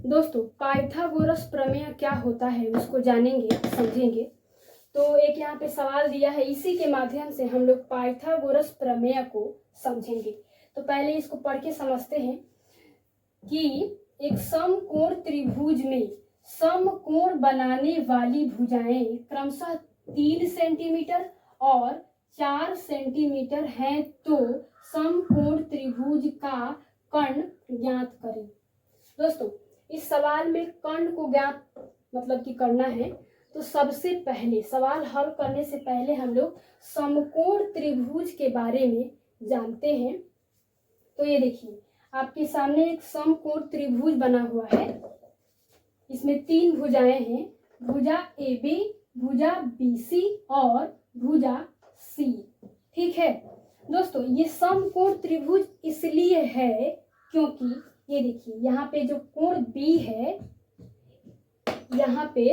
दोस्तों पाइथागोरस प्रमेय क्या होता है उसको जानेंगे, समझेंगे। तो एक यहाँ पे सवाल दिया है, इसी के माध्यम से हम लोग पाइथागोरस प्रमेय को समझेंगे। तो पहले इसको पढ़ के समझते हैं कि एक समकोण त्रिभुज में समकोण बनाने वाली भुजाएं क्रमशः 3 सेंटीमीटर और 4 सेंटीमीटर हैं, तो समकोण त्रिभुज का कर्ण ज्ञात करें। दोस्तों इस सवाल में कर्ण को ज्ञात मतलब कि करना है, तो सबसे पहले सवाल हल करने से पहले हम लोग समकोण त्रिभुज के बारे में जानते हैं। तो ये देखिए आपके सामने एक समकोण त्रिभुज बना हुआ है, इसमें 3 भुजाएं हैं, भुजा AB, भुजा BC और भुजा C। ठीक है दोस्तों, ये समकोण त्रिभुज इसलिए है क्योंकि ये देखिए यहाँ पे जो कोण B है, यहाँ पे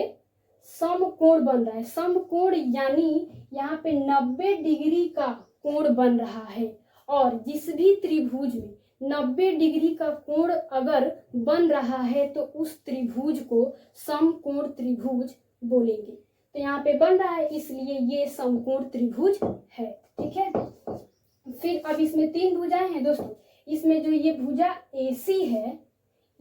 समकोण बन रहा है। समकोण यानी यहाँ पे 90 डिग्री का कोण बन रहा है, और जिस भी त्रिभुज में 90 डिग्री का कोण अगर बन रहा है तो उस त्रिभुज को समकोण त्रिभुज बोलेंगे। तो यहाँ पे बन रहा है इसलिए ये समकोण त्रिभुज है। ठीक है, फिर अब इसमें 3 भुजाएं हैं दोस्तों। इसमें जो ये भुजा AC है,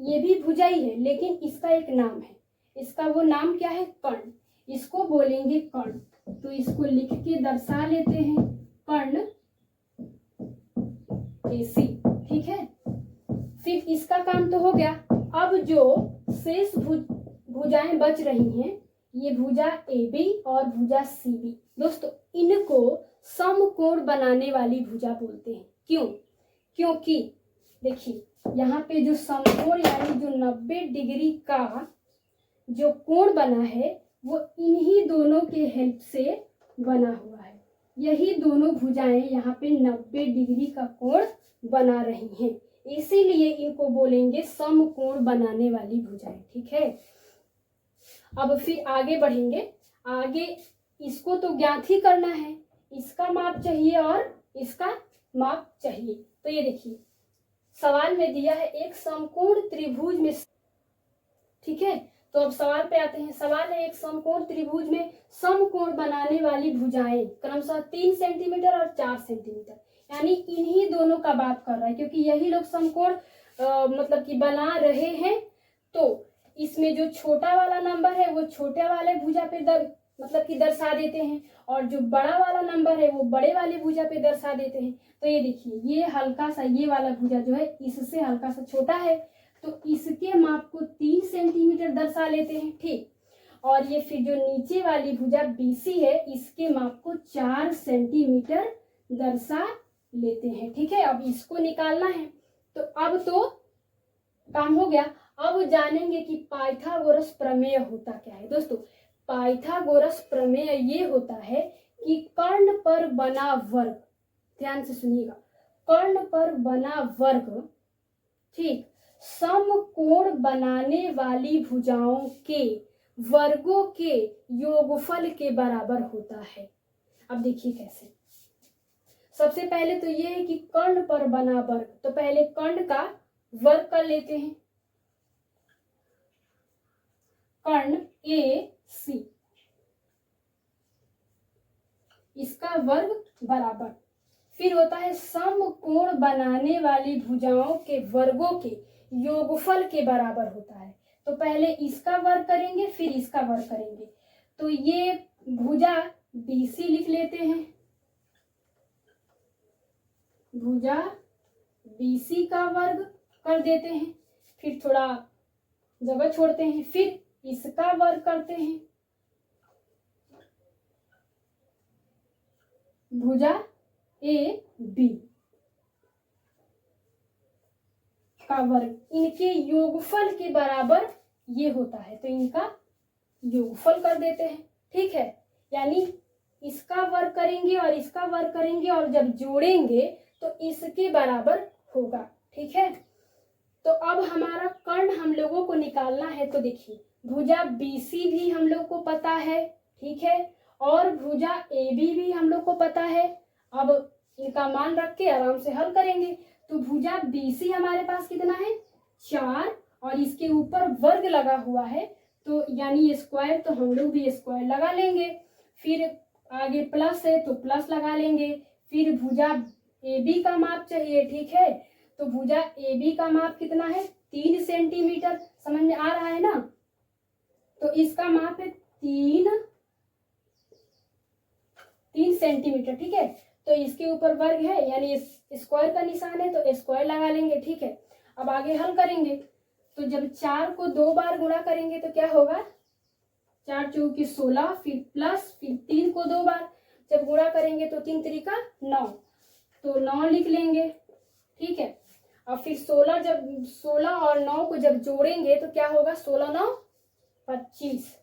ये भी भुजा ही है, लेकिन इसका एक नाम है। इसका वो नाम क्या है? कर्ण। इसको बोलेंगे कर्ण। तो इसको लिख के दर्शा लेते हैं, कर्ण AC। ठीक है, फिर इसका काम तो हो गया। अब जो शेष भुजाएं बच रही हैं, ये भुजा AB और भुजा CB। दोस्तों इनको समकोण बनाने वाली भुजा बोलते हैं। क्यों? क्योंकि देखिए यहाँ पे जो समकोण यानी जो 90 डिग्री का जो कोण बना है वो इन्हीं दोनों के हेल्प से बना हुआ है। यही दोनों भुजाएं यहाँ पे 90 डिग्री का कोण बना रही हैं, इसीलिए इनको बोलेंगे समकोण बनाने वाली भुजाएं। ठीक है, अब फिर आगे बढ़ेंगे। आगे इसको तो ज्ञात ही करना है, इसका माप चाहिए और इसका माप चाहिए। तो ये देखिए सवाल में दिया है एक समकोण त्रिभुज में। ठीक है, तो अब सवाल पे आते हैं। सवाल है एक समकोण त्रिभुज में समकोण बनाने वाली भुजाएं क्रमशः 3 सेंटीमीटर और 4 सेंटीमीटर, यानी इन्हीं दोनों का बात कर रहा है क्योंकि यही लोग समकोण मतलब कि बना रहे हैं। तो इसमें जो छोटा वाला नंबर है वो छोटे वाले भुजा पे मतलब कि दर्शा देते हैं, और जो बड़ा वाला नंबर है वो बड़े वाले भुजा पे दर्शा देते हैं। तो ये देखिए ये हल्का सा ये वाला भुजा जो है इससे हल्का सा छोटा है, तो इसके माप को 3 सेंटीमीटर दर्शा लेते हैं। ठीक, और ये फिर जो नीचे वाली भुजा BC है इसके माप को 4 सेंटीमीटर दर्शा लेते हैं। ठीक है, अब इसको निकालना है। तो अब तो काम हो गया। अब जानेंगे कि पाइथागोरस प्रमेय होता क्या है। दोस्तों पाइथागोरस प्रमेय ये होता है कि कर्ण पर बना वर्ग, ध्यान से सुनिएगा, कर्ण पर बना वर्ग ठीक समकोण बनाने वाली भुजाओं के वर्गों के योगफल के बराबर होता है। अब देखिए कैसे। सबसे पहले तो ये है कि कर्ण पर बना वर्ग, तो पहले कर्ण का वर्ग कर लेते हैं। कर्ण AC, इसका वर्ग बराबर, फिर होता है समकोण बनाने वाली भुजाओं के वर्गों के योगफल के बराबर होता है। तो पहले इसका वर्ग करेंगे फिर इसका वर्ग करेंगे। तो ये भुजा BC लिख लेते हैं, भुजा BC का वर्ग कर देते हैं, फिर थोड़ा जगह छोड़ते हैं, फिर इसका वर्ग करते हैं, भुजा AB का वर्ग, इनके योगफल के बराबर ये होता है, तो इनका योगफल कर देते हैं। ठीक है, यानी इसका वर्ग करेंगे और इसका वर्ग करेंगे और जब जोड़ेंगे तो इसके बराबर होगा। ठीक है, तो अब हमारा कर्ण हम लोगों को निकालना है। तो देखिए भुजा BC भी हम लोग को पता है, ठीक है, और भुजा AB भी हम लोग को पता है। अब इनका मान रख के आराम से हल करेंगे। तो भुजा BC हमारे पास कितना है? 4, और इसके ऊपर वर्ग लगा हुआ है, तो यानी स्क्वायर, तो हम लोग भी स्क्वायर लगा लेंगे। फिर आगे प्लस है तो प्लस लगा लेंगे। फिर भुजा ए बी का माप चाहिए, ठीक है। तो भुजा ए बी का माप कितना है, 3 सेंटीमीटर। समझ में आ रहा है ना। तो इसका माप है 3 सेंटीमीटर, ठीक है। तो इसके ऊपर वर्ग है यानी स्क्वायर का निशान है, तो स्क्वायर लगा लेंगे, ठीक है। अब आगे हल करेंगे, तो जब 4 को 2 बार गुणा करेंगे तो क्या होगा, 4 चौके 16, फिर प्लस, फिर 3 को 2 बार जब गुणा करेंगे तो 3 तरीका 9, तो 9 लिख लेंगे, ठीक है। और फिर 16 और 9 को जब जोड़ेंगे तो क्या होगा, 16 9 25,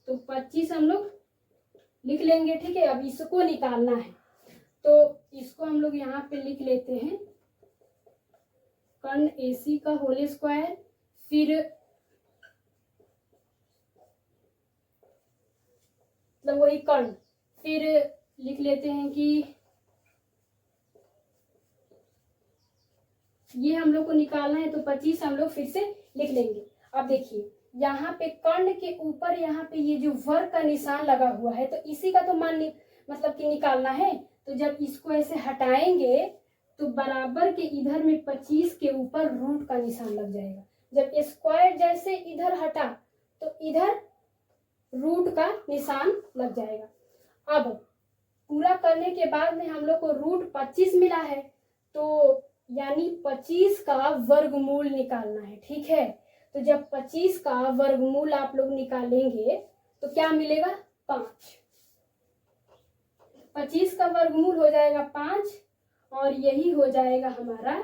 तो 25 हम लोग लिख लेंगे, ठीक है। अब इसको निकालना है, तो इसको हम लोग यहाँ पे लिख लेते हैं, कर्ण AC का होल स्क्वायर, फिर मतलब वही कर्ण, फिर लिख लेते हैं कि ये हम लोग को निकालना है, तो 25 हम लोग फिर से लिख लेंगे। अब देखिए यहाँ पे कर्ण के ऊपर यहाँ पे ये जो वर्ग का निशान लगा हुआ है, तो इसी का तो मान मतलब कि निकालना है। तो जब इसको ऐसे हटाएंगे तो बराबर के इधर में 25 के ऊपर रूट का निशान लग जाएगा। जब स्क्वायर जैसे इधर हटा तो इधर रूट का निशान लग जाएगा। अब पूरा करने के बाद में हम लोग को रूट 25 मिला है, तो यानी 25 का वर्गमूल निकालना है, ठीक है। तो जब 25 का वर्गमूल आप लोग निकालेंगे तो क्या मिलेगा, 5। 25 का वर्गमूल हो जाएगा 5, और यही हो जाएगा हमारा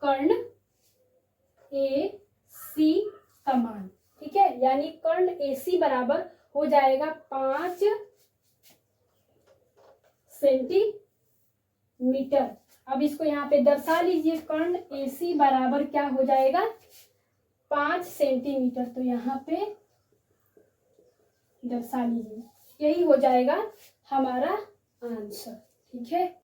कर्ण AC का मान, ठीक है। यानी कर्ण AC बराबर हो जाएगा 5 सेंटीमीटर। अब इसको यहाँ पे दर्शा लीजिए, कर्ण AC बराबर क्या हो जाएगा, 5 सेंटीमीटर। तो यहाँ पे दर्शा लीजिए, यही हो जाएगा हमारा आंसर, ठीक है।